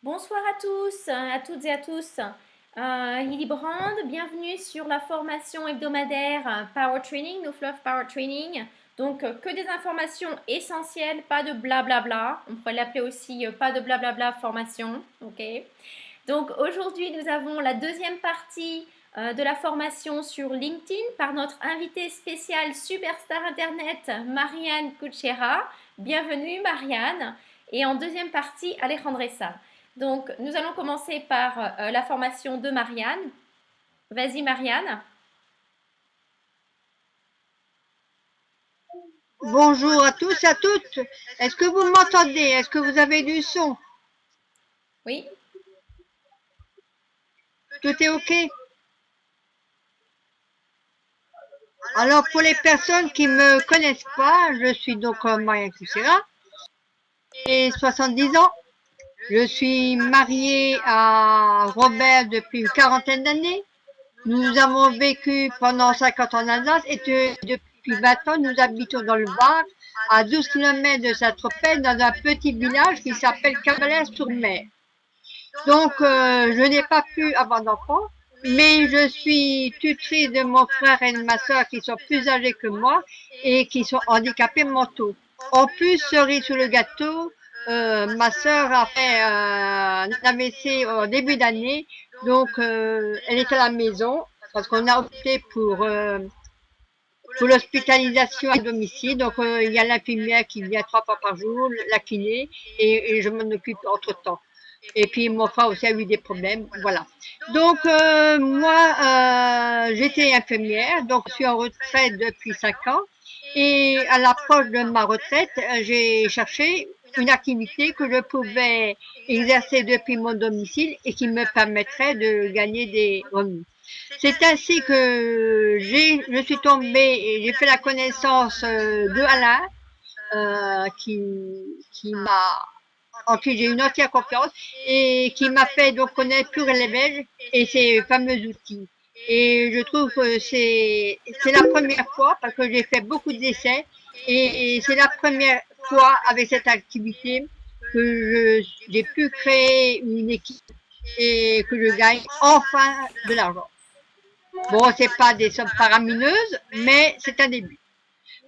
Bonsoir à tous, à toutes et à tous. Lily Brand, bienvenue sur la formation hebdomadaire Power Training, No Fluff Power Training. Donc, que des informations essentielles, pas de blablabla. On pourrait l'appeler aussi pas de blablabla formation. Ok. Donc, aujourd'hui, nous avons la deuxième partie de la formation sur LinkedIn par notre invitée spéciale superstar internet, Marianne Kuchera. Bienvenue, Marianne. Et en deuxième partie, Alejandressa. Donc, nous allons commencer par la formation de Marianne. Vas-y, Marianne. Bonjour à tous et à toutes. Est-ce que vous m'entendez? Est-ce que vous avez du son? Oui. Tout est OK? Alors, pour les personnes qui ne me connaissent pas, je suis donc Marianne Kuchera, j'ai 70 ans. Je suis mariée à Robert depuis une quarantaine d'années. Nous avons vécu pendant 50 ans en Alsace et depuis 20 ans, nous habitons dans le Var, à 12 km de Saint-Tropez, dans un petit village qui s'appelle Cavalès-sur-Mer. Donc, je n'ai pas pu avoir d'enfant, mais je suis tutrice de mon frère et de ma soeur qui sont plus âgés que moi et qui sont handicapés mentaux. En plus, cerise sur le gâteau, ma soeur a fait un AVC au début d'année, donc elle est à la maison parce qu'on a opté pour l'hospitalisation à domicile. Donc, il y a l'infirmière qui vient 3 fois par jour, la kiné, et je m'en occupe entre-temps. Et puis mon frère aussi a eu des problèmes, voilà. Donc moi, j'étais infirmière, donc je suis en retraite depuis 5 ans. Et à l'approche de ma retraite, j'ai cherché une activité que je pouvais exercer depuis mon domicile et qui me permettrait de gagner des revenus. C'est ainsi que je suis tombée et j'ai fait la connaissance de Alain, qui m'a en qui j'ai une entière confiance et qui m'a fait donc connaître Pure et les Belges et ces fameux outils. Et je trouve que c'est la première fois parce que j'ai fait beaucoup d'essais et c'est la première fois avec cette activité que j'ai pu créer une équipe et que je gagne enfin de l'argent. Bon, c'est pas des sommes faramineuses, mais c'est un début.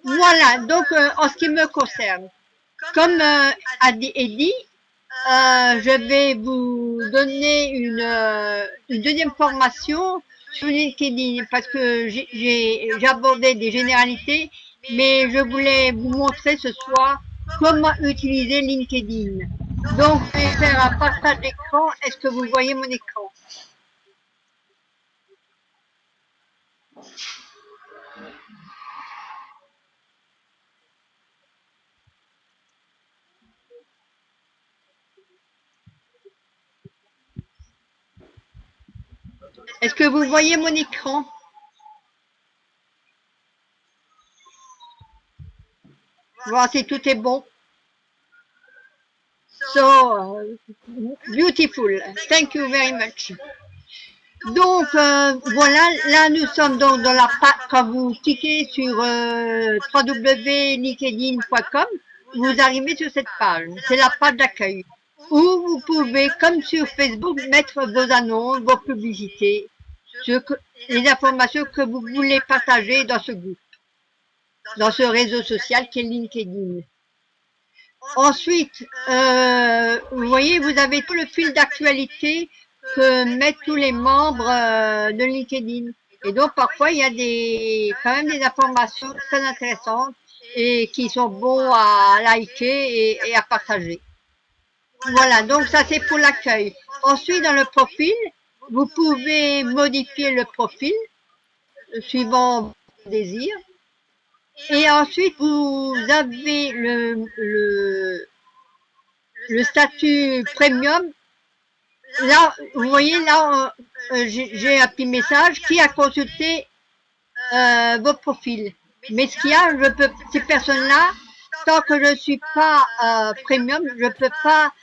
Voilà, donc en ce qui me concerne, comme a dit Eddie, je vais vous donner une deuxième formation sur LinkedIn parce que j'ai abordé des généralités, mais je voulais vous montrer ce soir comment utiliser LinkedIn. Donc, je vais faire un partage d'écran. Est-ce que vous voyez mon écran? Est-ce que vous voyez mon écran? Voir si tout est bon. So, beautiful. Thank you very much. Donc voilà, là nous sommes donc dans la page, quand vous cliquez sur www.linkedin.com, vous arrivez sur cette page, c'est la page d'accueil, où vous pouvez, comme sur Facebook, mettre vos annonces, vos publicités, les informations que vous voulez partager dans ce groupe, dans ce réseau social qui est LinkedIn. Ensuite, vous voyez, vous avez tout le fil d'actualité que mettent tous les membres de LinkedIn. Et donc, parfois, il y a quand même des informations très intéressantes et qui sont bons à liker et à partager. Voilà, donc ça c'est pour l'accueil. Ensuite, dans le profil, vous pouvez modifier le profil suivant vos désirs. Et ensuite, vous avez le statut premium. Là, vous voyez, là, j'ai un petit message qui a consulté vos profils. Mais ce qu'il y a, je peux, ces personnes-là, tant que je ne suis pas premium, je ne peux pas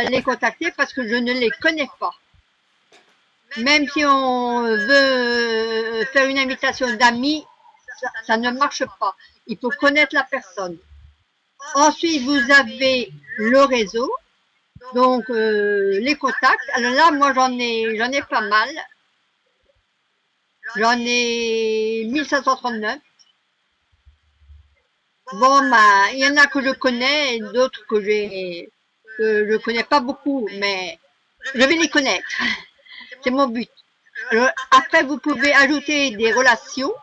les contacter parce que je ne les connais pas. Même si on veut faire une invitation d'amis, ça ne marche pas. Il faut connaître la personne. Ensuite, vous avez le réseau. Donc, les contacts. Alors là, moi, j'en ai pas mal. J'en ai 1539. Bon, bah, il y en a que je connais et d'autres que je connais pas beaucoup, mais je vais les connaître. C'est mon but. Alors, après, vous pouvez ajouter des relations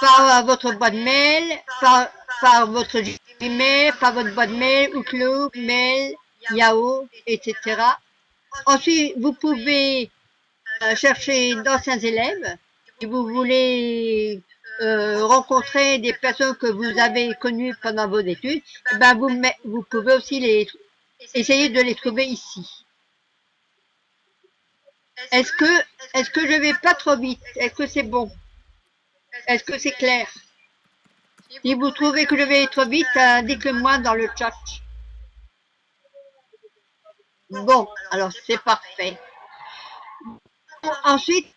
par votre boîte mail, par votre Gmail, par votre boîte mail, Outlook, Mail, Yahoo, etc. Ensuite, vous pouvez chercher d'anciens élèves. Si vous voulez rencontrer des personnes que vous avez connues pendant vos études, ben vous pouvez aussi essayer de les trouver ici. Est-ce que je vais pas trop vite? Est-ce que c'est bon? Est-ce que c'est clair? Si vous trouvez que je vais trop vite, dites-le moi dans le chat. Bon, alors c'est parfait. Ensuite,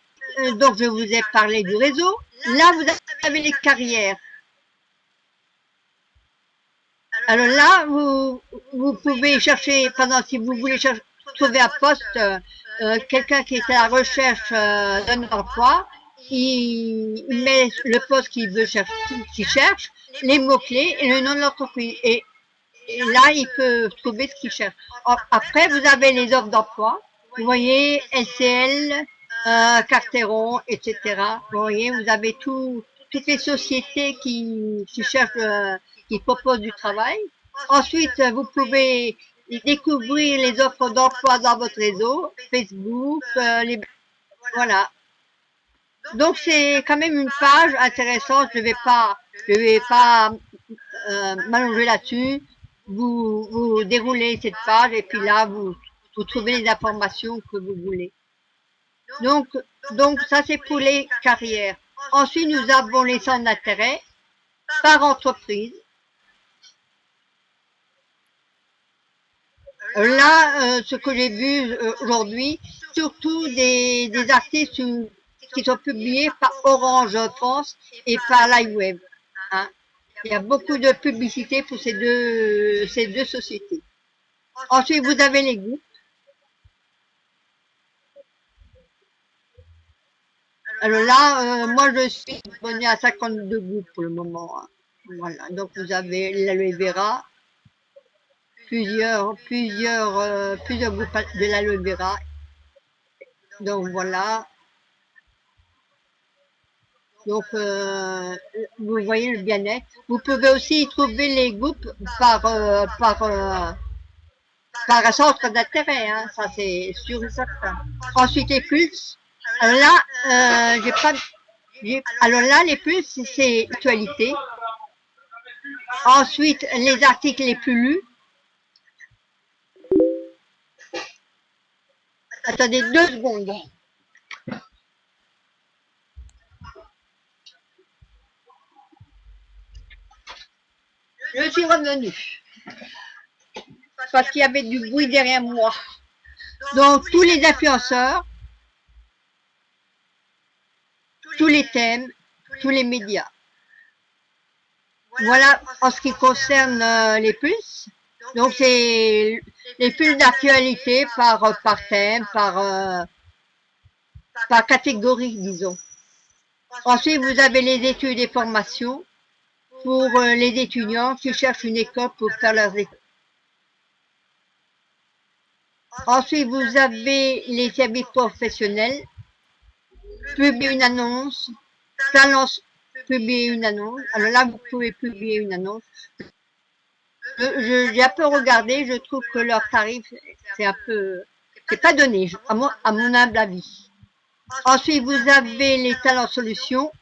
donc je vous ai parlé du réseau. Là, vous avez les carrières. Alors là, vous pouvez chercher, si vous voulez trouver un poste, quelqu'un qui est à la recherche d'un emploi, il met le poste qu'il veut chercher, qu'il cherche, les mots-clés et le nom de l'entreprise. Et là, il peut trouver ce qu'il cherche. Après, vous avez les offres d'emploi. Vous voyez, LCL, Carteron, etc. Vous voyez, vous avez toutes les sociétés qui cherchent, qui proposent du travail. Ensuite, vous pouvez découvrir les offres d'emploi dans votre réseau, Facebook, voilà. Donc c'est quand même une page intéressante. Je vais pas m'allonger là-dessus. Vous déroulez cette page et puis là vous trouvez les informations que vous voulez. Donc ça c'est pour les carrières. Ensuite nous avons les centres d'intérêt par entreprise. Là, ce que j'ai vu aujourd'hui, surtout des artistes qui sont publiés par Orange France et par LiveWeb. Hein. Il y a beaucoup de publicité pour ces deux sociétés. Ensuite, vous avez les groupes. Alors là, moi je suis abonné à 52 groupes pour le moment. Hein. Voilà, donc vous avez l'aloe vera, plusieurs groupes de l'aloe vera. Donc voilà. Donc vous voyez le bien-être. Vous pouvez aussi trouver les groupes par un centre d'intérêt, hein, ça c'est sûr et certain. Ensuite les pulses. Alors là, alors là les pulses c'est l'actualité. Ensuite les articles les plus lus. Attendez 2 secondes. Je suis revenue parce qu'il y avait du bruit derrière moi. Donc tous les influenceurs, tous les thèmes, tous les médias. Voilà en ce qui concerne les pulses. Donc c'est les pulses d'actualité par thème, par catégorie, disons. Ensuite, vous avez les études et formations pour les étudiants qui cherchent une école pour faire leurs études. Ensuite, vous avez les services professionnels, publier une annonce, publier une annonce. Alors là, vous pouvez publier une annonce. J'ai un peu regardé, je trouve que leur tarif, c'est pas donné, à mon humble avis. Ensuite, vous avez les talents solutions.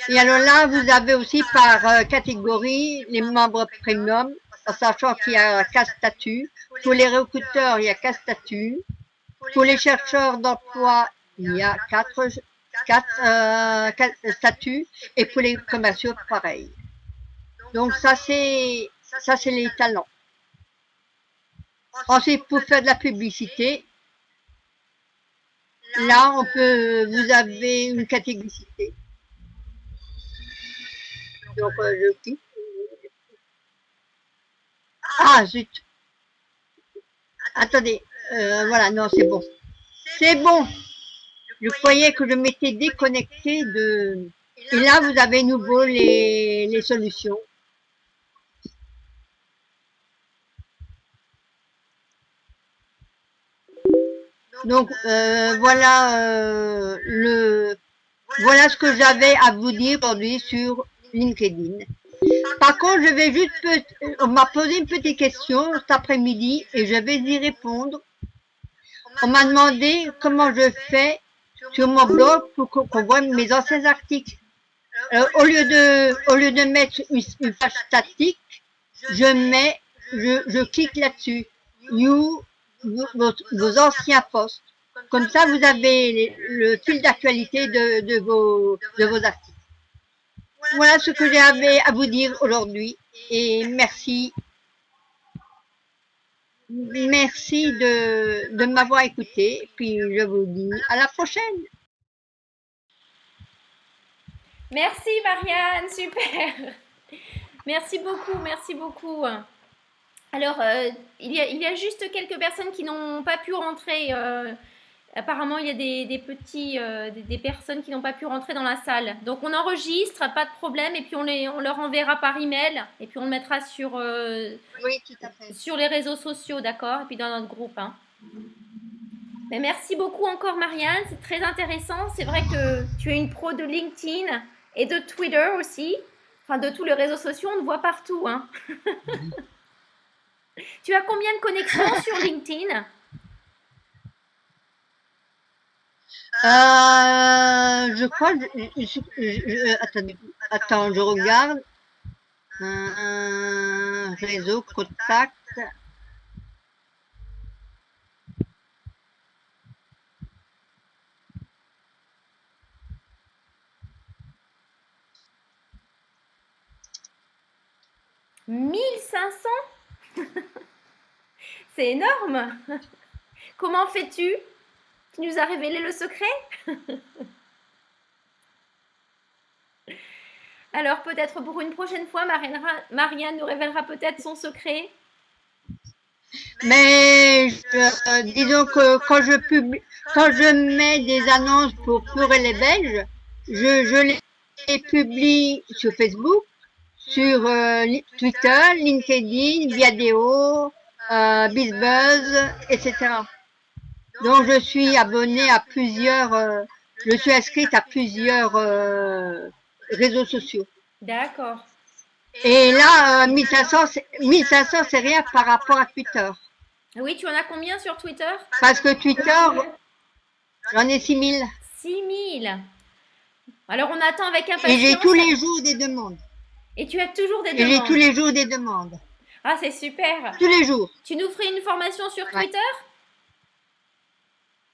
Et alors là, vous avez aussi par catégorie les membres premium, en sachant qu'il y a 4 statuts. Pour les recruteurs, il y a 4 statuts. Pour les chercheurs d'emploi, il y a 4 statuts. Et pour les commerciaux, pareil. Donc ça c'est les talents. Ensuite, pour faire de la publicité, là vous avez une catégorie. Donc je clique. Ah zut, Attendez, voilà, non, c'est bon. C'est bon. Je croyais que je m'étais déconnecté de... Et là, vous avez nouveau les solutions. Donc, voilà voilà ce que j'avais à vous dire aujourd'hui sur LinkedIn. Par contre, je vais juste... On m'a posé une petite question cet après-midi et je vais y répondre. On m'a demandé comment je fais sur mon blog pour qu'on voit mes anciens articles. Au lieu de mettre une page statique, je clique là-dessus. Vos anciens posts. Comme ça, vous avez le fil d'actualité de vos articles. Voilà ce que j'avais à vous dire aujourd'hui. Et merci. Merci de m'avoir écouté. Puis je vous dis à la prochaine. Merci Marianne, super. Merci beaucoup, merci beaucoup. Alors, il y a juste quelques personnes qui n'ont pas pu rentrer. Apparemment, il y a des personnes qui n'ont pas pu rentrer dans la salle. Donc, on enregistre, pas de problème, et puis on leur enverra par email, et puis on le mettra Oui, tout à fait. sur les réseaux sociaux, d'accord? Et puis dans notre groupe. Hein. Mais merci beaucoup encore, Marianne. C'est très intéressant. C'est vrai que tu es une pro de LinkedIn et de Twitter aussi. Enfin, de tous les réseaux sociaux, on te voit partout. Hein. Tu as combien de connexions sur LinkedIn? Je crois, attends, je regarde. Réseau, contact. « 1500 C'est énorme. Comment fais-tu? Tu nous as révélé le secret? Alors peut-être pour une prochaine fois, Marianne nous révélera peut-être son secret. Mais disons que quand je mets des annonces pour Pleurer les Belges, je les publie sur Facebook, sur Twitter, LinkedIn, Viadeo, BizBuzz, etc. Donc je suis abonnée à plusieurs, je suis inscrite à plusieurs réseaux sociaux. D'accord. Et là, 1500, c'est rien par rapport à Twitter. Oui, tu en as combien sur Twitter? Parce que Twitter, j'en ai 6000. 6000. Alors on attend avec impatience. Et j'ai tous les jours des demandes. Et tu as toujours des Et demandes. j'ai tous les jours des demandes. Ah, c'est super. Tous les jours. Tu nous ferais une formation sur Twitter?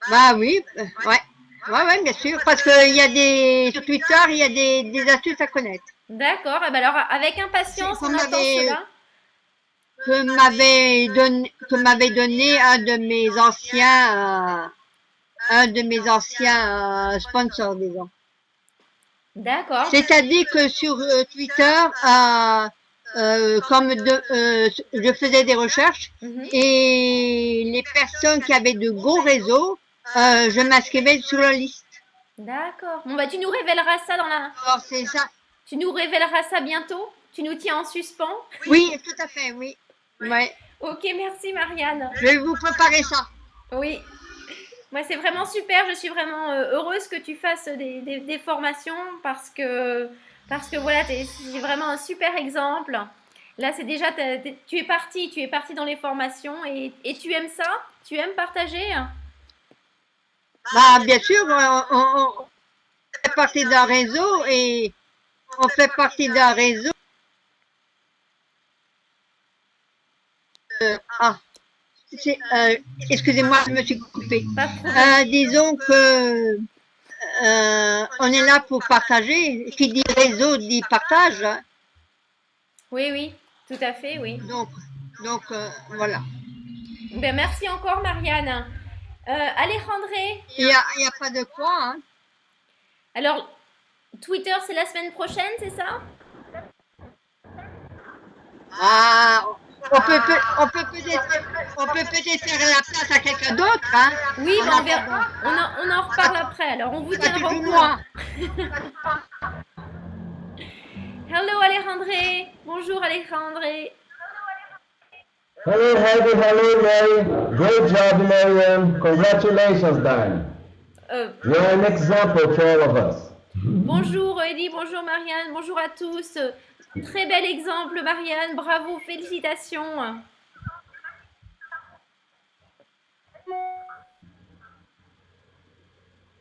Bah oui, ouais, bien sûr. Parce que sur Twitter, il y a des astuces à connaître. D'accord. Eh ben alors, avec impatience, on attend cela. Que m'avait donné un de mes anciens sponsors, disons. D'accord. C'est-à-dire que sur Twitter, je faisais des recherches et les personnes qui avaient de gros réseaux, je m'inscrivais sur la liste. D'accord. Bon bah tu nous révéleras ça dans la. Alors c'est ça. Tu nous révéleras ça bientôt? Tu nous tiens en suspens? Oui, tout à fait, oui. Ouais. Ok, merci Marianne. Je vais vous préparer ça. Oui. Moi, c'est vraiment super. Je suis vraiment heureuse que tu fasses des formations parce que voilà, c'est vraiment un super exemple. Là, c'est déjà, tu es parti dans les formations et tu aimes ça? Tu aimes partager? Bah, bien sûr, on fait partie d'un réseau et on fait partie d'un réseau. Excusez-moi, je me suis coupée. Disons que on est là pour partager. Qui dit réseau dit partage. Oui, tout à fait, oui. Donc voilà. Ben, merci encore, Marianne. Alejandre. Il n'y a pas de quoi. Hein. Alors, Twitter, c'est la semaine prochaine, c'est ça? Ah, on peut peut-être faire la place à quelqu'un d'autre, hein. Oui, ben, on verra. On en reparle après. Alors, on vous tiendra au courant. Hello Alejandre. Bonjour Alejandre. Hello, Heidi. Hello, Mary. Great job, Marianne. Congratulations, Dan. You're an example for all of us. Bonjour Eddie, bonjour Marianne, bonjour à tous. Très bel exemple Marianne, bravo, félicitations.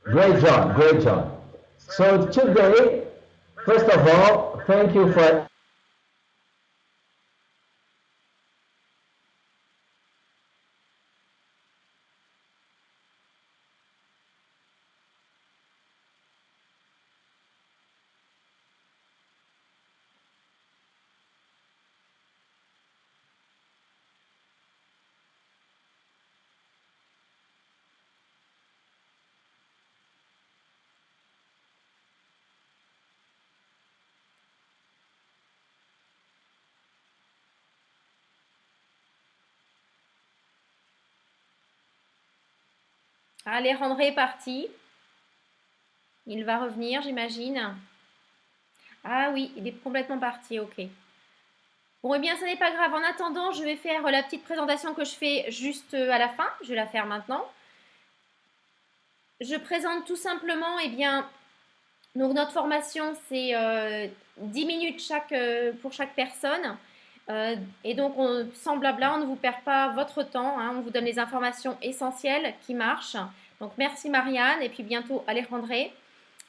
Great job, great job. So today, first of all, thank you for Alejandro est parti. Il va revenir, j'imagine. Ah oui, il est complètement parti, ok. Bon, eh bien, ça n'est pas grave. En attendant, je vais faire la petite présentation que je fais juste à la fin. Je vais la faire maintenant. Je présente tout simplement, eh bien, donc notre formation, c'est 10 minutes pour chaque personne. Et donc, sans blabla, on ne vous perd pas votre temps. Hein, on vous donne les informations essentielles qui marchent. Donc, merci Marianne et puis bientôt Alejandre.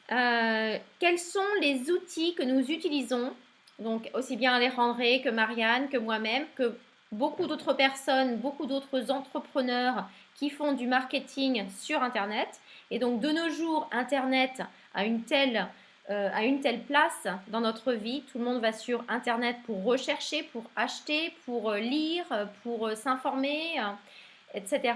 Quels sont les outils que nous utilisons? Donc, aussi bien Alejandre que Marianne, que moi-même, que beaucoup d'autres personnes, beaucoup d'autres entrepreneurs qui font du marketing sur Internet. Et donc, de nos jours, Internet a une telle place dans notre vie. Tout le monde va sur Internet pour rechercher, pour acheter, pour lire, pour s'informer, etc.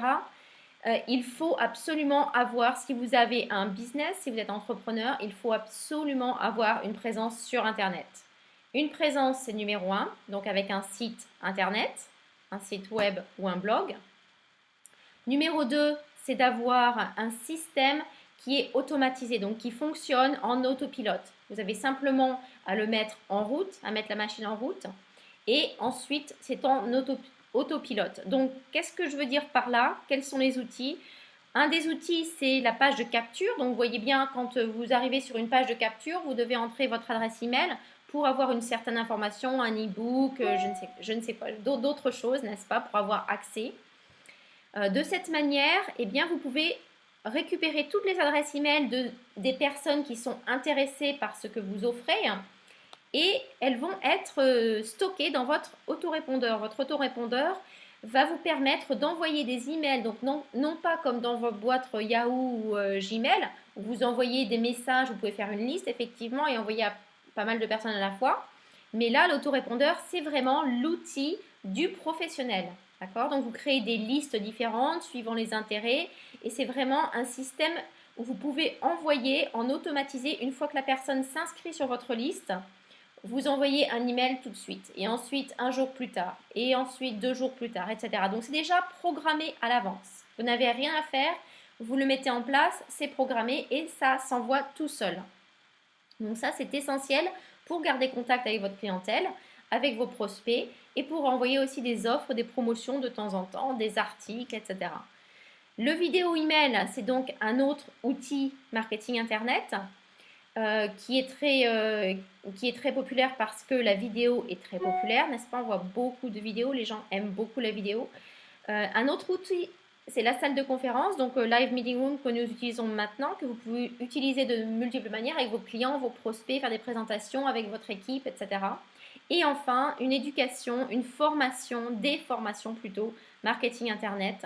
Il faut absolument avoir, si vous avez un business, si vous êtes entrepreneur, il faut absolument avoir une présence sur Internet. Une présence, c'est numéro 1, donc avec un site Internet, un site web ou un blog. Numéro 2, c'est d'avoir un système qui est automatisé, donc qui fonctionne en autopilote. Vous avez simplement à le mettre en route, à mettre la machine en route. Et ensuite, c'est en autopilote. Donc, qu'est-ce que je veux dire par là? Quels sont les outils? Un des outils, c'est la page de capture. Donc, vous voyez bien, quand vous arrivez sur une page de capture, vous devez entrer votre adresse email pour avoir une certaine information, un e-book, je ne sais pas, d'autres choses, n'est-ce pas, pour avoir accès. De cette manière, eh bien, vous pouvez récupérer toutes les adresses email des personnes qui sont intéressées par ce que vous offrez et elles vont être stockées dans votre autorépondeur. Votre autorépondeur va vous permettre d'envoyer des emails, donc non pas comme dans votre boîte Yahoo ou Gmail, où vous envoyez des messages, vous pouvez faire une liste effectivement et envoyer à pas mal de personnes à la fois. Mais là, l'autorépondeur, c'est vraiment l'outil du professionnel. D'accord? Donc, vous créez des listes différentes suivant les intérêts et c'est vraiment un système où vous pouvez envoyer en automatisé une fois que la personne s'inscrit sur votre liste. Vous envoyez un email tout de suite et ensuite un jour plus tard et ensuite 2 jours plus tard, etc. Donc, c'est déjà programmé à l'avance. Vous n'avez rien à faire, vous le mettez en place, c'est programmé et ça s'envoie tout seul. Donc, ça, c'est essentiel pour garder contact avec votre clientèle, avec vos prospects et pour envoyer aussi des offres, des promotions de temps en temps, des articles, etc. Le vidéo email, c'est donc un autre outil marketing internet qui est très populaire parce que la vidéo est très populaire, n'est-ce pas? On voit beaucoup de vidéos, les gens aiment beaucoup la vidéo. Un autre outil, c'est la salle de conférence, donc Live Meeting Room que nous utilisons maintenant, que vous pouvez utiliser de multiples manières avec vos clients, vos prospects, faire des présentations avec votre équipe, etc. Et enfin, une éducation, une formation, des formations plutôt, marketing internet,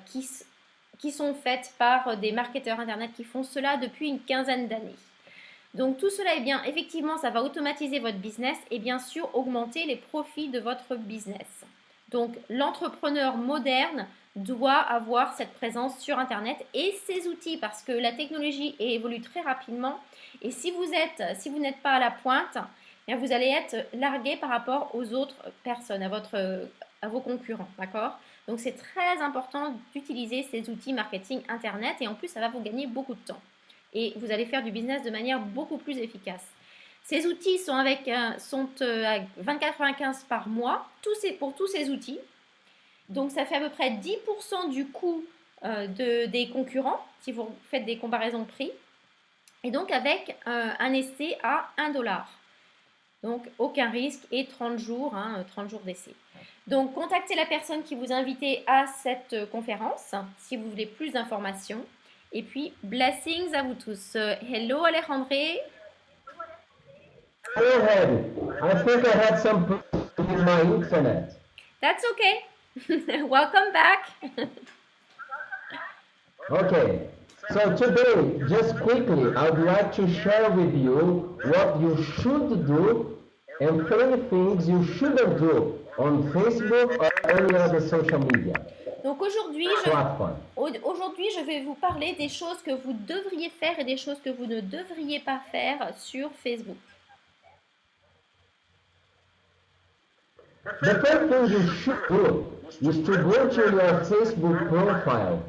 qui sont faites par des marketeurs internet qui font cela depuis une quinzaine d'années. Donc tout cela, eh bien, effectivement, ça va automatiser votre business et bien sûr augmenter les profits de votre business. Donc l'entrepreneur moderne doit avoir cette présence sur Internet et ces outils parce que la technologie évolue très rapidement et si vous n'êtes pas à la pointe, bien, vous allez être largué par rapport aux autres personnes, à vos concurrents, d'accord? Donc, c'est très important d'utiliser ces outils marketing Internet et en plus, ça va vous gagner beaucoup de temps. Et vous allez faire du business de manière beaucoup plus efficace. Ces outils sont à 20,95 par mois pour tous ces outils. Donc, ça fait à peu près 10% du coût des concurrents si vous faites des comparaisons de prix. Et donc, avec un essai à $1. Donc, aucun risque et 30 jours d'essai. Donc, contactez la personne qui vous a invité à cette conférence si vous voulez plus d'informations. Et puis, blessings à vous tous. Hello Alejandre. Hello, Heidi. I think I had some problems with my internet. That's okay. Welcome back. Okay, so today, just quickly, I would like to share with you what you should do and 3 things you shouldn't do on Facebook or any other social media. Donc aujourd'hui, je vais vous parler des choses que vous devriez faire et des choses que vous ne devriez pas faire sur Facebook. The first thing you should do is to go to your Facebook profile.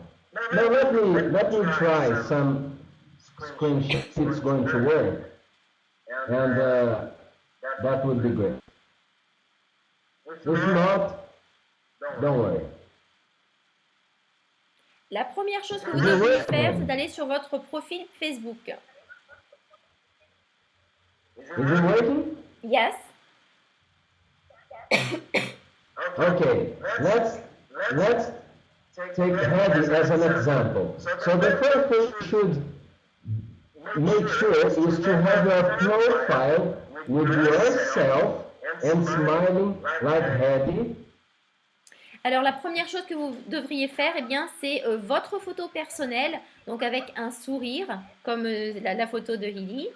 Now let me try some screenshots. It's going to work, and that would be great. If not, don't worry. La première chose que vous devriez faire, c'est d'aller sur votre profil Facebook. Is it working? Yes. Okay, let's take Heidi as an example. So the first thing you should make sure is to have your profile with yourself and smiling like Heidi. Alors la première chose que vous devriez faire, eh bien, c'est votre photo personnelle, donc avec un sourire, comme la photo de Heidi.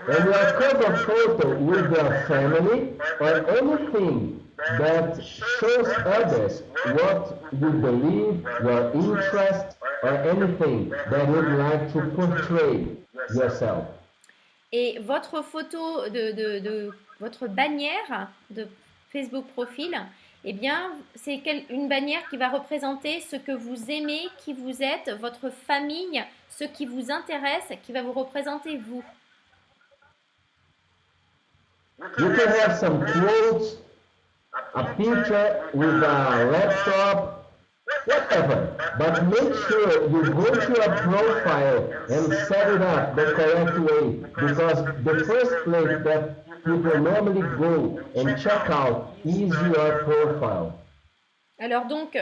And your cover photo with your family or anything that shows others what you believe, your interest, or anything that you'd like to portray yourself. Et votre photo de votre bannière de Facebook profil, eh bien, c'est une bannière qui va représenter ce que vous aimez, qui vous êtes, votre famille, ce qui vous intéresse, qui va vous représenter vous. You can have some quotes, a picture with a laptop, whatever. But make sure you go to your profile and set it up the correct way, because the first place that people normally go and check out is your profile. Alors donc,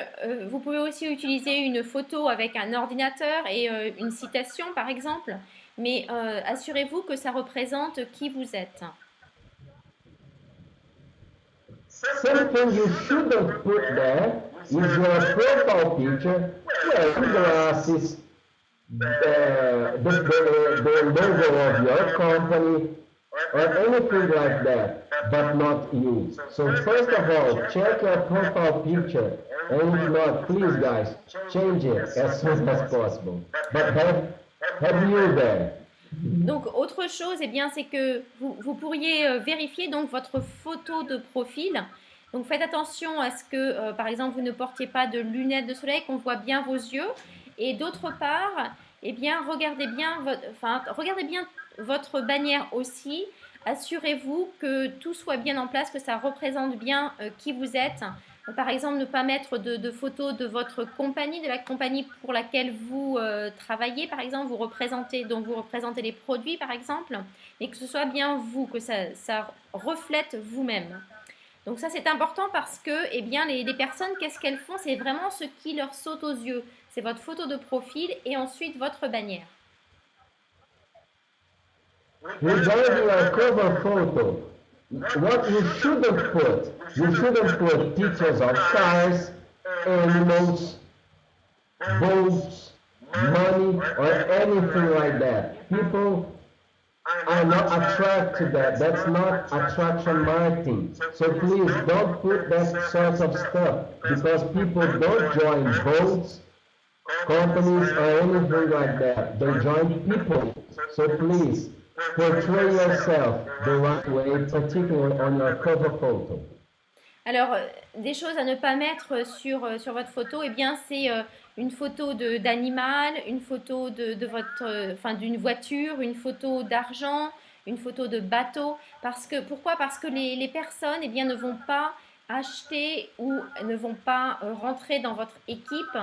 vous pouvez aussi utiliser une photo avec un ordinateur et une citation par exemple, mais assurez-vous que ça représente qui vous êtes. Something you shouldn't put there is your profile picture, wearing glasses, the logo of your company, or anything like that, but not you. So first of all, check your profile picture, and if not, please guys, change it as soon as possible. But have you there. Donc, autre chose, eh bien, c'est que vous pourriez vérifier donc votre photo de profil. Donc, faites attention à ce que, par exemple, vous ne portiez pas de lunettes de soleil, qu'on voit bien vos yeux. Et d'autre part, eh bien, regardez bien votre bannière aussi. Assurez-vous que tout soit bien en place, que ça représente bien qui vous êtes. Par exemple, ne pas mettre de photos de votre compagnie, de la compagnie pour laquelle vous travaillez, par exemple, vous représentez les produits, par exemple, et que ce soit bien vous, que ça reflète vous-même. Donc ça, c'est important parce que, eh bien, les personnes, qu'est-ce qu'elles font? C'est vraiment ce qui leur saute aux yeux. C'est votre photo de profil et ensuite votre bannière. Regarding your cover photo, what you shouldn't put pictures of cars, animals, boats, money, or anything like that. People are not attracted to that. That's not attraction marketing. So please don't put that sort of stuff, because people don't join boats, companies, or anything like that. They join people. So please portray yourself the right way, particularly on your cover photo. Alors, des choses à ne pas mettre sur votre photo, eh bien, c'est une photo d'animal, une photo de votre, enfin, d'une voiture, une photo d'argent, une photo de bateau. Pourquoi? Parce que les personnes, eh bien, ne vont pas acheter ou ne vont pas rentrer dans votre équipe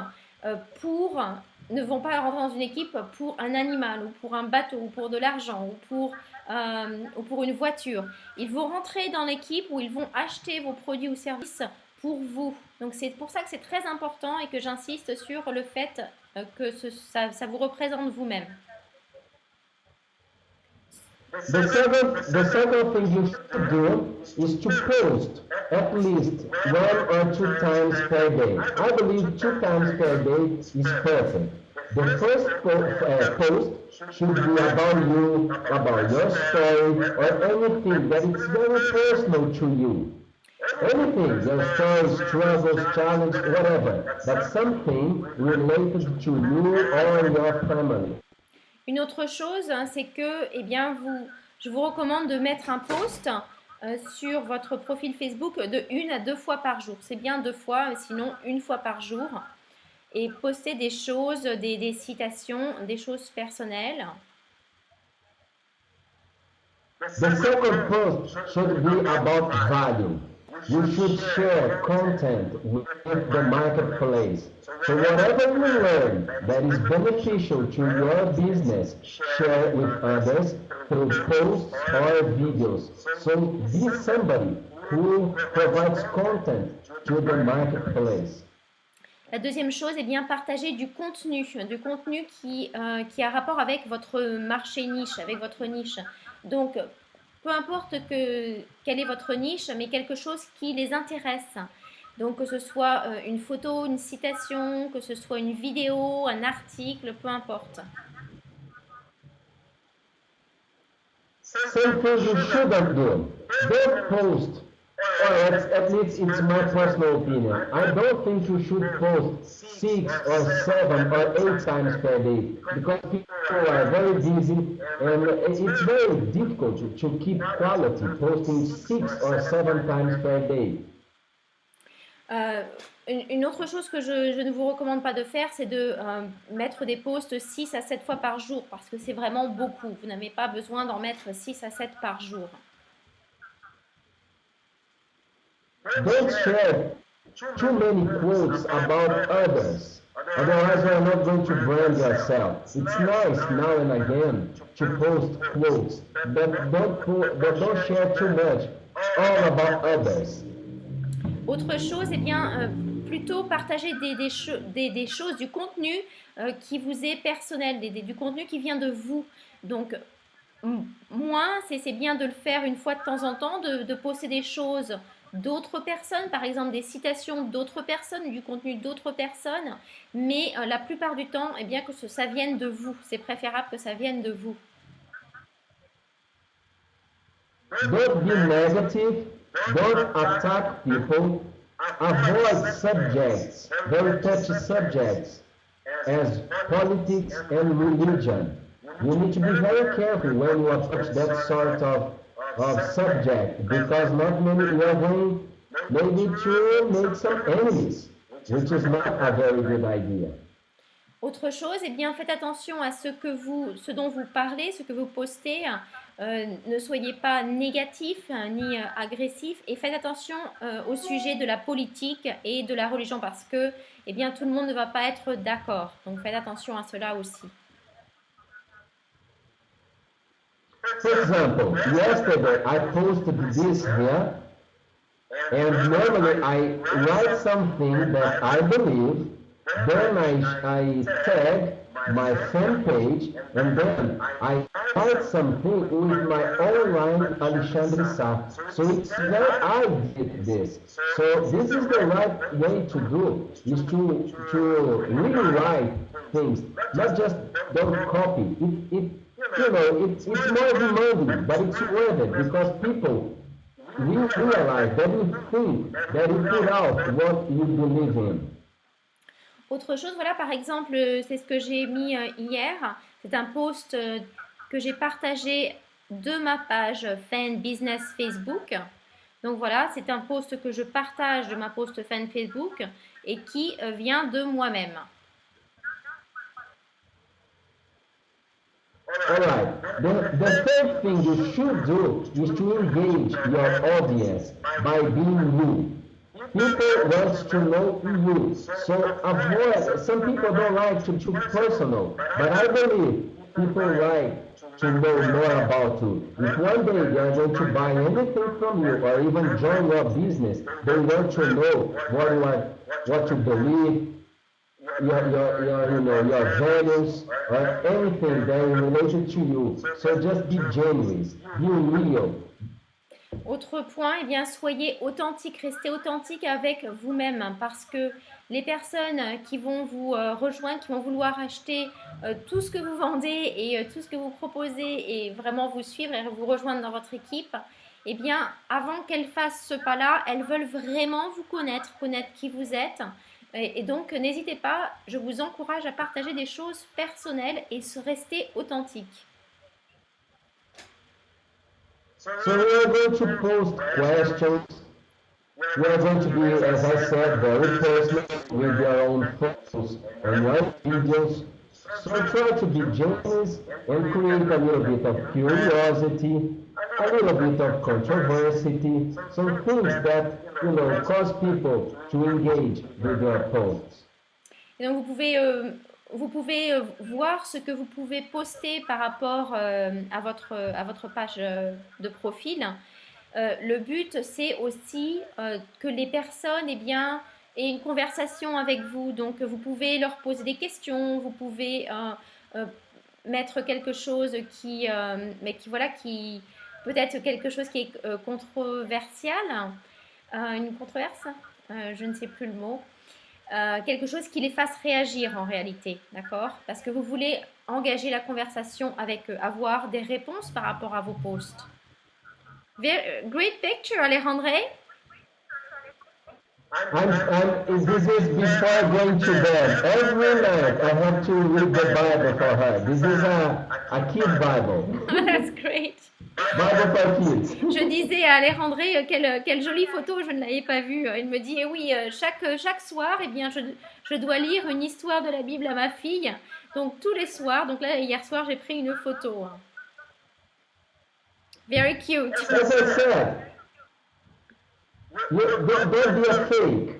ne vont pas rentrer dans une équipe pour un animal ou pour un bateau ou pour de l'argent ou pour une voiture. Ils vont rentrer dans l'équipe où ils vont acheter vos produits ou services pour vous. Donc c'est pour ça que c'est très important et que j'insiste sur le fait que ça vous représente vous-même. The second thing you should do is to post at least 1 or 2 times per day. I believe 2 times per day is perfect. The first post should be about you, about your story, or anything that is very personal to you. Anything, your stories, struggles, challenges, whatever, but something related to you or your family. Une autre chose, c'est que, eh bien, je vous recommande de mettre un post sur votre profil Facebook de 1 à 2 fois par jour. C'est bien 2 fois, mais sinon 1 fois par jour. Et poster des choses, des citations, des choses personnelles. The second post should be about value. You should share content with the marketplace. So whatever you learn that is beneficial to your business, share it with others through posts or videos. So be somebody who provides content to the marketplace. La deuxième chose, eh bien, partager du contenu qui a rapport avec votre marché niche, avec votre niche. Donc, peu importe quelle est votre niche, mais quelque chose qui les intéresse. Donc, que ce soit une photo, une citation, que ce soit une vidéo, un article, peu importe. Same thing you shouldn't do. Don't post. Or at least it's my personal opinion. I don't think you should post 6 or 7 or 8 times per day because people are very busy and it's very difficult to keep quality posting 6 or 7 times per day. Une autre chose que je ne vous recommande pas de faire, c'est de mettre des posts 6 à 7 fois par jour parce que c'est vraiment beaucoup. Vous n'avez pas besoin d'en mettre 6 à 7 par jour. Don't share too many quotes about others. Otherwise, you're not going to brand yourself. It's nice now and again to post quotes, but don't share too much all about others. Autre chose, eh bien, plutôt partager des choses, du contenu qui vous est personnel, du contenu qui vient de vous. Donc, moi, c'est bien de le faire une fois de temps en temps, de poster des choses d'autres personnes, par exemple des citations d'autres personnes, du contenu d'autres personnes, mais la plupart du temps, eh bien, que ça vienne de vous. C'est préférable que ça vienne de vous. Don't be negative. Don't attack people. Avoid subjects, very touchy subjects, as politics and religion. You need to be very careful when you approach that sort of subject, because not many are going maybe to make some enemies, which is not a very good idea. Autre chose, eh bien, faites attention à ce dont vous parlez, ce que vous postez. Ne soyez pas négatif ni agressif et faites attention au sujet de la politique et de la religion parce que, eh bien, tout le monde ne va pas être d'accord. Donc, faites attention à cela aussi. For example, yesterday I posted this here, and normally I write something that I believe, then I tag my fan page, and then I write something with my own line, Alexandre Sá. So it's where I did this. So this is the right way to do, is to really write things, not just don't copy. It's more demanding, but it's worth it because people will realize, they will think that you put out what you believe in. Autre chose, voilà, par exemple, c'est ce que j'ai mis hier. C'est un post que j'ai partagé de ma page fan business Facebook. Donc voilà, c'est un post que je partage de ma post fan Facebook et qui vient de moi-même. Alright, the third thing you should do is to engage your audience by being you. People want to know you, so avoid, some people don't like to be personal, but I believe people like to know more about you. If one day they are going to buy anything from you or even join your business, they want to know what you believe, your values, or anything that is related to you. So just be genuine, be real. Autre point, eh bien, soyez authentique, restez authentique avec vous-même parce que les personnes qui vont vous rejoindre, qui vont vouloir acheter tout ce que vous vendez et tout ce que vous proposez et vraiment vous suivre et vous rejoindre dans votre équipe, eh bien, avant qu'elles fassent ce pas-là, elles veulent vraiment vous connaître qui vous êtes. Et donc, n'hésitez pas, je vous encourage à partager des choses personnelles et rester authentique. So we are going to post questions. We are going to be, as I said, very personal with your own photos and your videos. So try to be genuine and create a little bit of curiosity, a little bit of controversy, some things that, cause people to engage with your posts. Et donc vous pouvez voir ce que vous pouvez poster par rapport à votre page de profil. Le but, c'est aussi que les personnes aient une conversation avec vous. Donc, vous pouvez leur poser des questions, vous pouvez mettre quelque chose qui peut-être quelque chose qui est controversial, une controverse, je ne sais plus le mot. Quelque chose qui les fasse réagir en réalité, d'accord? Parce que vous voulez engager la conversation avec eux, avoir des réponses par rapport à vos posts. Great picture, Alejandre. This is before going to bed. Every night I have to read the Bible for her. This is a kid Bible. That's great. Bible for kids. Je disais à Alejandre quelle jolie photo, je ne l'avais pas vue. Il me dit, oui, chaque soir, je dois lire une histoire de la Bible à ma fille. Donc tous les soirs, donc là, hier soir, j'ai pris une photo. Very cute. As I said, don't be a fake.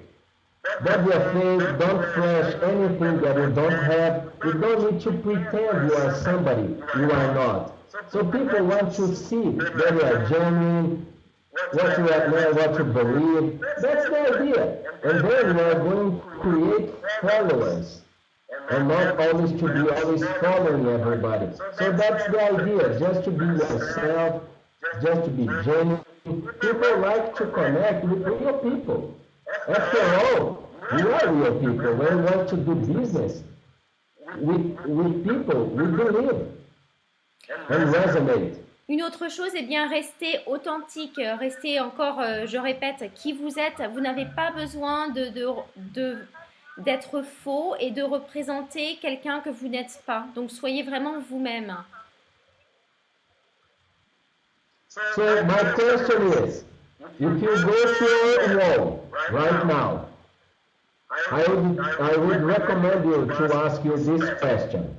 Don't be a fake. Don't flash anything that you don't have. You don't need to pretend you are somebody you are not. So people want to see that you are genuine, what you believe. That's the idea. And then you are going to create followers. And not always to be always following everybody. So that's the idea, just to be yourself, just to be genuine. People like to connect with real people. After all, we are real people. We want to do business with people we believe and resonate. Une autre chose, restez authentique, restez encore, je répète, qui vous êtes. Vous n'avez pas besoin d'être faux et de représenter quelqu'un que vous n'êtes pas. Donc, soyez vraiment vous-même. So my question is, if you go to your wall right now, I would recommend you to ask you this question.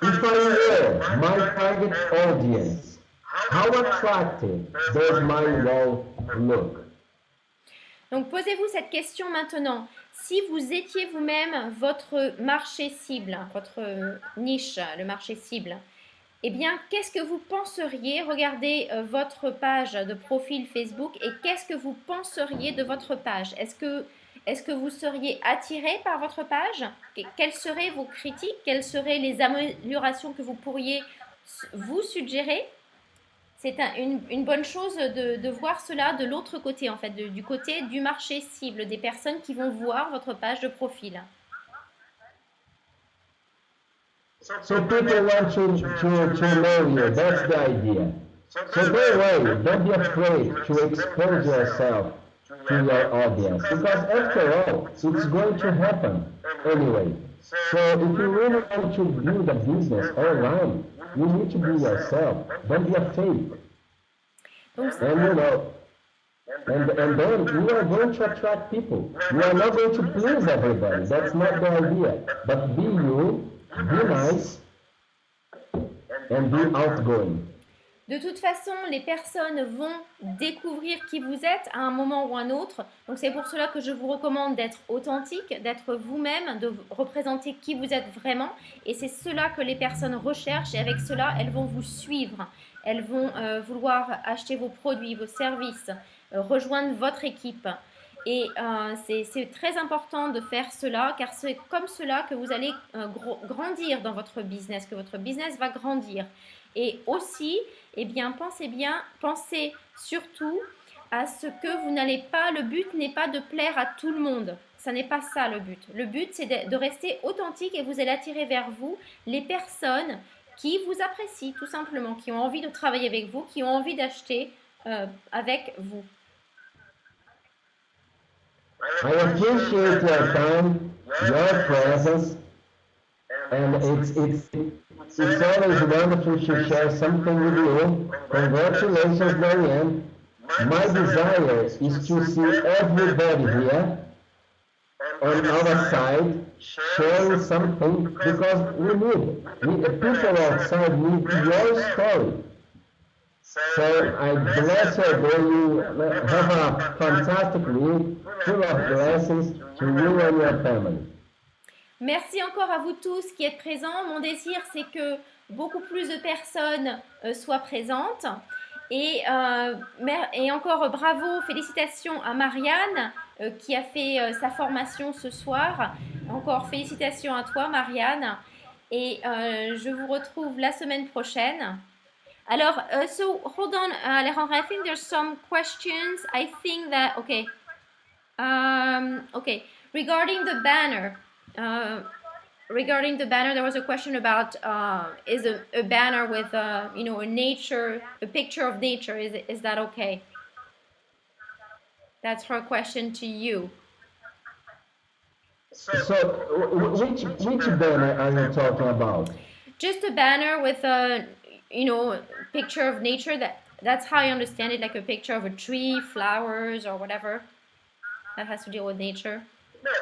If I were my target audience, how attractive does my wall look? Donc, posez-vous cette question maintenant. Si vous étiez vous-même votre marché cible, votre niche, le marché cible, eh bien, qu'est-ce que vous penseriez? Regardez votre page de profil Facebook et qu'est-ce que vous penseriez de votre page? Est-ce que vous seriez attiré par votre page? Quelles seraient vos critiques? Quelles seraient les améliorations que vous pourriez vous suggérer? C'est une bonne chose de voir cela de l'autre côté, en fait, du côté du marché cible, des personnes qui vont voir votre page de profil. So people want to know you. That's the idea. So don't worry. Don't be afraid to expose yourself to your audience. Because after all, it's going to happen anyway. So if you really want to build a business online, you need to be yourself. Don't be a fake. Donc, And you know, and then you are going to attract people. You are not going to please everybody. That's not the idea. But be you, be nice, and be outgoing. de toute façon, les personnes vont découvrir qui vous êtes à un moment ou un autre. Donc, c'est pour cela que je vous recommande d'être authentique, d'être vous-même, de représenter qui vous êtes vraiment. Et c'est cela que les personnes recherchent. Et avec cela, elles vont vous suivre. Elles vont vouloir acheter vos produits, vos services, rejoindre votre équipe. Et c'est très important de faire cela, car c'est comme cela que vous allez grandir dans votre business, que votre business va grandir. Et aussi, eh bien, pensez surtout à ce que vous n'allez pas, le but n'est pas de plaire à tout le monde. Ça n'est pas ça le but. Le but, c'est de rester authentique et vous allez attirer vers vous les personnes qui vous apprécient tout simplement, qui ont envie de travailler avec vous, qui ont envie d'acheter avec vous. I appreciate your time, your presence, and it's always wonderful to share something with you. Congratulations, Marianne. My desire is to see everybody here on our side sharing something because people outside need your story. So I bless you, you have a fantastic week full of blessings to you and your family. Merci encore à vous tous qui êtes présents. Mon désir, c'est que beaucoup plus de personnes soient présentes. Et encore bravo, félicitations à Marianne qui a fait sa formation ce soir. Encore félicitations à toi, Marianne. Et je vous retrouve la semaine prochaine. Alors, so hold on, Alejandra. I think there's some questions. I think that okay. Regarding the banner, there was a question about is a banner with a nature, a picture of nature. Is that okay? That's her question to you. So, which banner are you talking about? Just a banner with a picture of nature. That's how I understand it, like a picture of a tree, flowers, or whatever that has to deal with nature.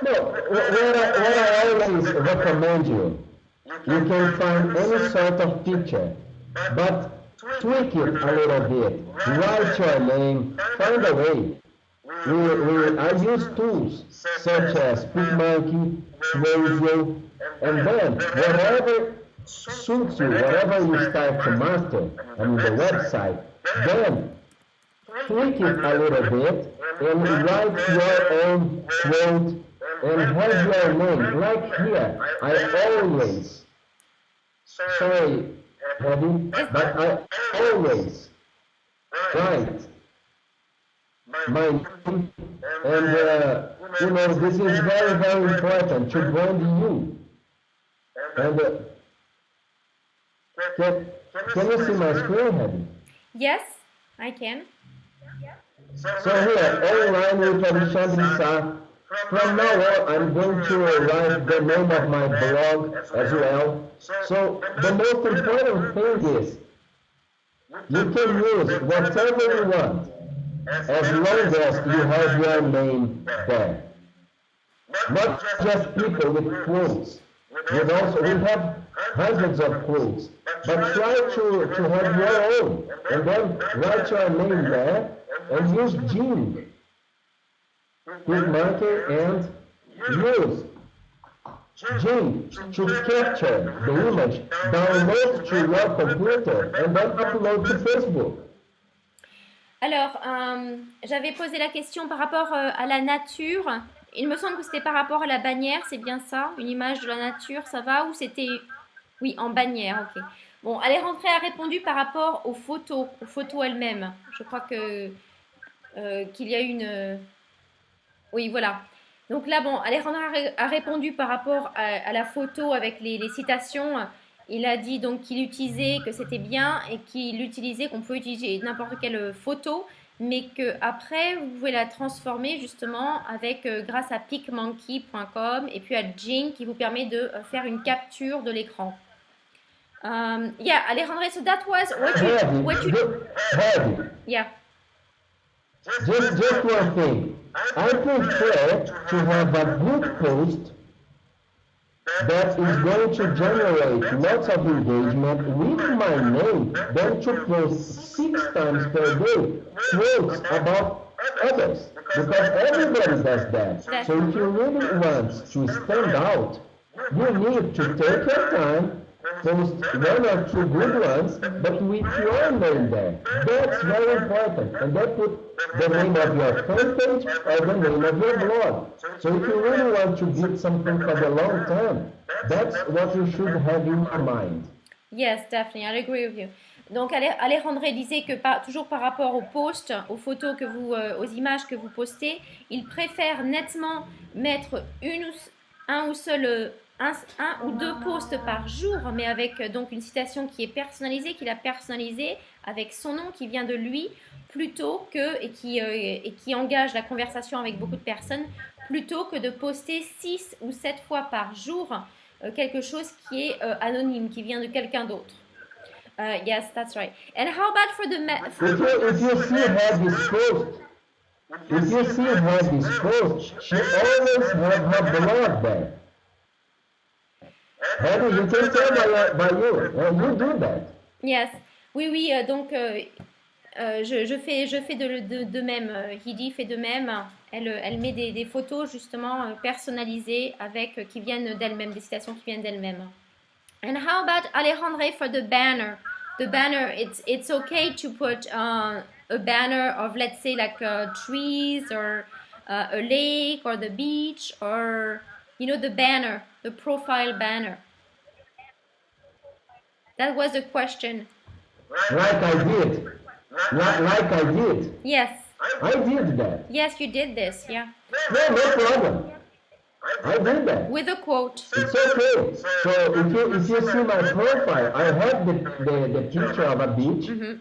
No, what I always recommend you can find any sort of picture, but tweak it a little bit. Write your name, find a way. I use tools such as PicMonkey, Swayze, and then whatever suits you, whatever you start to master, the website, then tweak it a little bit and write your own quote and have your name. Like here, I always, sorry, Eddie, but I always write my name, and this is very, very important to brand you. And can you see my screen, Eddie? Yes, I can. So here, online with Alexandre Sá. From now on, I'm going to write the name of my blog as well. So the most important thing is you can use whatever you want as long as you have your name there. Not just people with quotes. We have hundreds of quotes, but try to have your own and then write your name there and use Gene. PicMonkey and use Gene to capture the image, download to your computer, and then upload to Facebook. Alors, j'avais posé la question par rapport à la nature. Il me semble que c'était par rapport à la bannière, c'est bien ça? Une image de la nature, ça va? Ou c'était... Oui, en bannière, ok. Bon, Alejandra a répondu par rapport aux photos elles-mêmes. Je crois qu'il y a une... Oui, voilà. Donc là, bon, Alejandra a répondu par rapport à la photo avec les citations. Il a dit donc qu'il utilisait, que c'était bien et qu'il utilisait, qu'on peut utiliser n'importe quelle photo, mais qu'après, vous pouvez la transformer justement grâce à PicMonkey.com et puis à Gene qui vous permet de faire une capture de l'écran. Yeah, Alejandro, so that was what you Heavy. yeah. Just one thing. I prefer to have a good post that is going to generate lots of engagement with my name than to post 6 times per day quotes about others. Because everybody does that. So if you really want to stand out, you need to take your time, post 1 or 2 good ones, but with your name there. That's very important. And that put the name of your fan page or the name of your blog. So if you really want to build something for the long term, that's what you should have in your mind. Yes, definitely, I agree with you. Donc Alejandro disait que toujours par rapport aux posts, aux photos que vous, aux images que vous postez, il préfère nettement mettre un ou deux posts par jour, mais avec donc une citation qui est personnalisée, qu'il a personnalisée avec son nom qui vient de lui, plutôt que et qui engage la conversation avec beaucoup de personnes, plutôt que de poster 6 ou 7 fois par jour quelque chose qui est anonyme, qui vient de quelqu'un d'autre. Yes, that's right. And how about for the if you see her this post, she always have her blog there. Heidi, you can tell by you. You do that. Yes. Oui, donc je fais de même. Heidi fait de même. Elle met des photos justement personnalisées qui viennent d'elle-même, des citations qui viennent d'elle-même. And how about Alejandro for the banner? The banner, it's okay to put a banner of, let's say, like trees or a lake or the beach, or the banner, the profile banner. That was the question. Like I did. Like I did. Yes. I did that. Yes, you did this. Yeah. No problem. I did that. With a quote. It's okay. So if you see my profile, I have the picture of a beach. Mm-hmm.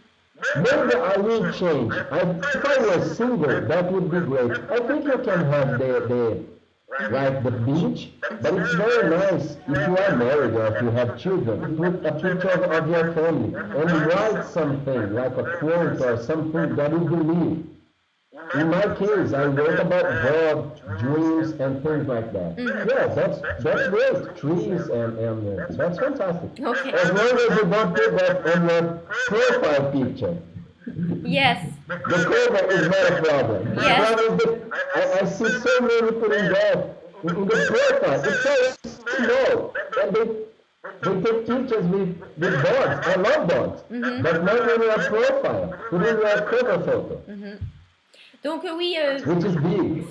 Maybe I will change. If I was single, that would be great. I think you can have the beach, but it's very nice if you are married or if you have children. Put a picture of your family and write something like a quote or something that you believe. In my case, I wrote about God, dreams, and things like that. Mm-hmm. Yeah, that's great. Trees and that's fantastic. Okay. As long as you don't put that on your profile picture. Yes. The cover is not a problem. Yes. The problem is that I see so many putting that in the profile. It's so small. And they take pictures with dogs. I love dogs. Mm-hmm. But not in your profile. Put in your cover photo. Mm-hmm. Donc oui, Which is big.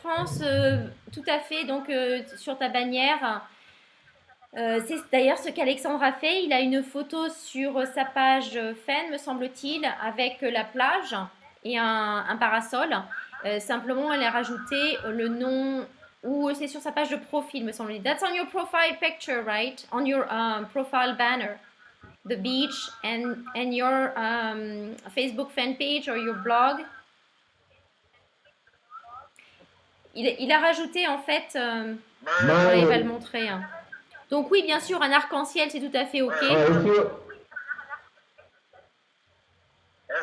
France, tout à fait. Donc sur ta bannière, c'est d'ailleurs ce qu'Alexandre a fait. Il a une photo sur sa page Fan, me semble-t-il, avec la plage et un parasol. Simplement, elle a rajouté le nom, ou c'est sur sa page de profil, me semble-t-il. That's on your profile picture, right? On your profile banner. The beach and your Facebook fan page or your blog. Il a rajouté en fait, il va le montrer. Hein. Donc oui, bien sûr, un arc-en-ciel, c'est tout à fait OK.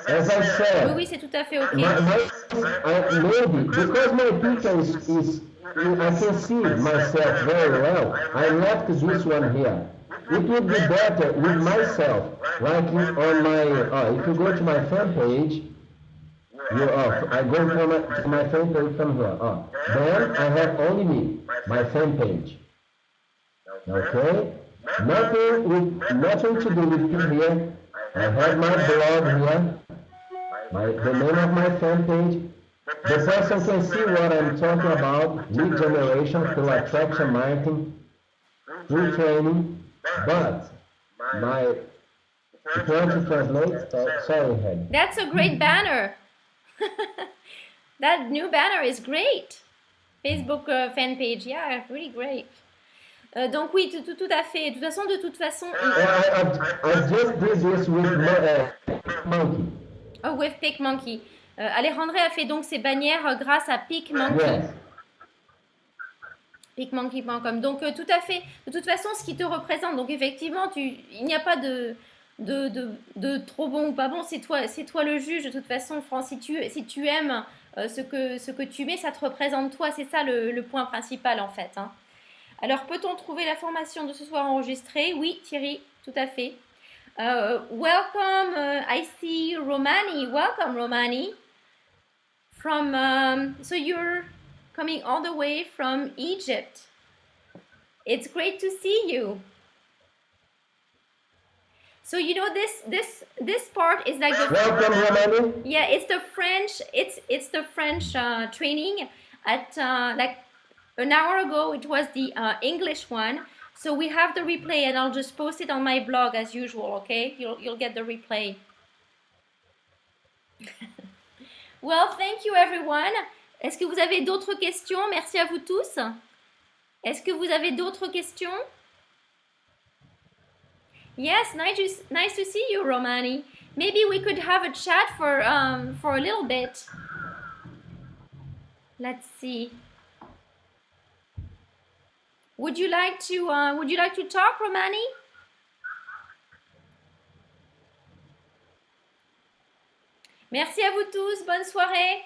As I said, oui, c'est tout à fait OK. Maybe, because my picture is I can see myself very well, I left this one here. It would be better with myself, like on my, if you go to my fan page, I go to my fan page from here. Then I have only me, my fan page. Okay? Nothing to do with you here. I have my blog here, the name of my fan page. The person can see what I'm talking about, lead generation through attraction marketing, through training, but if you want to translate, sorry, Head. That's a great banner. That new banner is great. Facebook fan page, yeah, really great. Donc oui, tout à fait. De toute façon. I just did this with Monkey. Oh, with PicMonkey. Alejandro a fait donc ses bannières grâce à PicMonkey. Yes. Picmonkey.com. Donc, tout à fait. De toute façon, ce qui te représente, donc effectivement, il n'y a pas de trop bon ou pas bon. C'est toi le juge. De toute façon, France, si tu aimes ce que tu mets, ça te représente toi. C'est ça le point principal, en fait. Hein. Alors, peut-on trouver la formation de ce soir enregistrée? Oui, Thierry, tout à fait. Welcome, I see Romani. Welcome, Romani. So you're coming all the way from Egypt. It's great to see you. So you know this part is like the Welcome, Romani. Yeah, it's the French. It's the French training. At like an hour ago, it was the English one. So we have the replay, and I'll just post it on my blog as usual. Okay, you'll get the replay. Well, thank you everyone. Est-ce que vous avez d'autres questions? Merci à vous tous. Est-ce que vous avez d'autres questions? Yes, nice to see you, Romani. Maybe we could have a chat for a little bit. Let's see. Would you like to talk, Romani? Merci à vous tous. Bonne soirée.